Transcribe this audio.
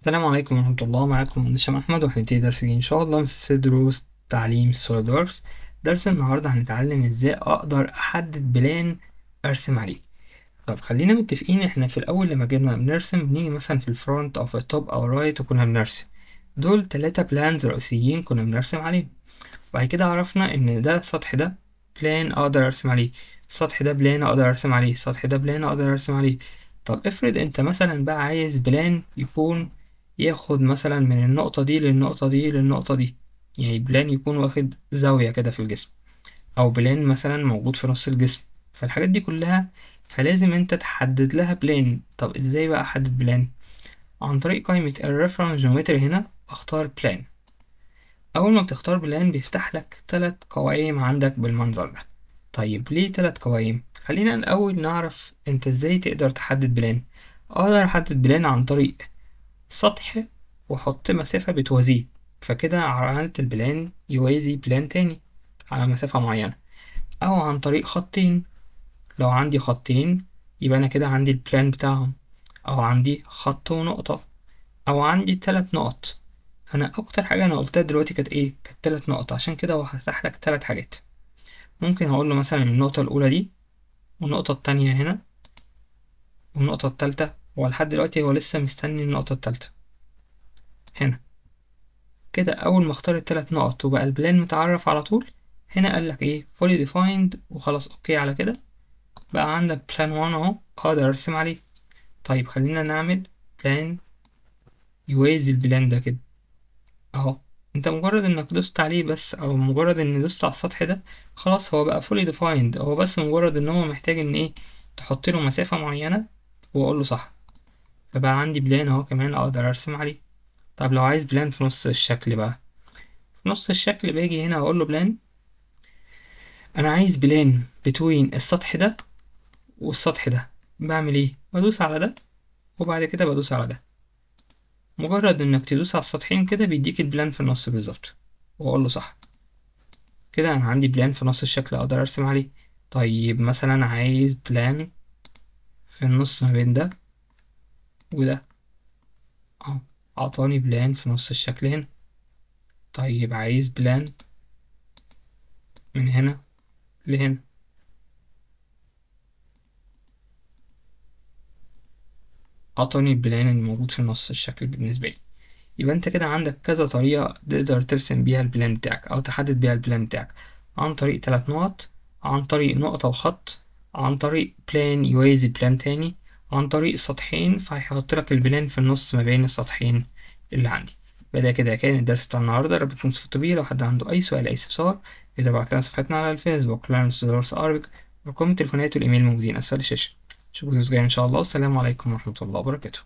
السلام عليكم ورحمة الله. معاكم مهندس أحمد، وهنبتدي درس جديد إن شاء الله من سلسلة دروس تعليم سوليد ووركس. درس النهاردة هنتعلم إزاي أقدر أحدد بلان أرسم عليه. طب خلينا متفقين، إحنا في الأول لما جينا بنرسم بنيجي مثلا في الفرونت أو في التوب أو الرايت وكنا بنرسم. دول 3 بلانز رئيسيين كنا بنرسم عليهم. وبعد كده عرفنا إن ده السطح ده بلان أقدر أرسم عليه، السطح ده بلان أقدر أرسم عليه، السطح ده بلان أقدر أرسم عليه. طب افرض أنت مثلا بقى عايز بلان يكون ياخد مثلا من النقطة دي للنقطة دي للنقطة دي، يعني بلان يكون واخد زاوية كده في الجسم، أو بلان مثلا موجود في نص الجسم. فالحاجات دي كلها فلازم انت تحدد لها بلان. طب ازاي بقى احدد بلان؟ عن طريق قائمة الريفرنس جيومتري. هنا اختار بلان. اول ما بتختار بلان بيفتح لك 3 قوائم عندك بالمنظر ده. طيب ليه 3 قوائم؟ خلينا الاول نعرف انت ازاي تقدر تحدد بلان. اقدر احدد بلان عن طريق سطح واحط مسافة بتوازيه، فكده عملت البلان يوازي بلان تاني على مسافة معينة. او عن طريق خطين، لو عندي خطين يبقى انا كده عندي البلان بتاعهم. او عندي خط ونقطة، او عندي 3 نقط. انا اكتر حاجة انا قلتها دلوقتي كانت ايه؟ كانت 3 نقط، عشان كده هو هفتح لك 3 حاجات. ممكن هقول له مثلا النقطة الاولى دي، والنقطة التانية هنا، والنقطة التالتة. هو لحد دلوقتي هو لسه مستني النقطة التالتة هنا. كده اول ما اختار ال3 نقط وبقى البلان متعرف على طول، هنا قال لك ايه؟ fully defined، وخلاص اوكي على كده. بقى عندك بلان 1 اهو اقدر ارسم عليه. طيب خلينا نعمل بلان يوازي البلان ده كده اهو. انت مجرد انك دوست عليه بس، او مجرد ان دوست على السطح ده، خلاص هو بقى fully defined. هو بس مجرد ان هو محتاج ان ايه؟ تحط له مسافة معينة واقول له صح. فبقى عندي بلان اهو كمان اقدر ارسم عليه. طب لو عايز بلان في نص الشكل بقى، في نص الشكل باجي هنا اقول له بلان. انا عايز بلان بتوين السطح ده والسطح ده. بعمل ايه؟ بدوس على ده وبعد كده بدوس على ده. مجرد انك تدوس على السطحين كده بيديك البلان في النص بالظبط، واقول له صح. كده انا عندي بلان في نص الشكل اقدر ارسم عليه. طيب مثلا عايز بلان في النص ما بين ده وده اهو، اعطاني بلان في نص الشكل هنا. طيب عايز بلان من هنا لهنا، اعطاني البلان الموجود في نص الشكل بالنسبة لي. يبقى انت كده عندك كذا طريقة تقدر ترسم بيها البلان بتاعك او تحدد بيها البلان بتاعك. عن طريق 3 نقط، عن طريق نقطة وخط، عن طريق بلان يوازي بلان تاني، عن طريق سطحين فهيحط لك البلان في النص ما بين السطحين اللي عندي. فده كده كان الدرس بتاع النهاردة. رب يكون استفدتوا بيه. لو حد عنده أي سؤال أي استفسار يقدر يبعت لنا صفحتنا على الفيسبوك لانس دروس أربك. رقم التليفونات والإيميل موجودين أسفل الشاشة. أشوفكم الأسبوع الجاي إن شاء الله. والسلام عليكم ورحمة الله وبركاته.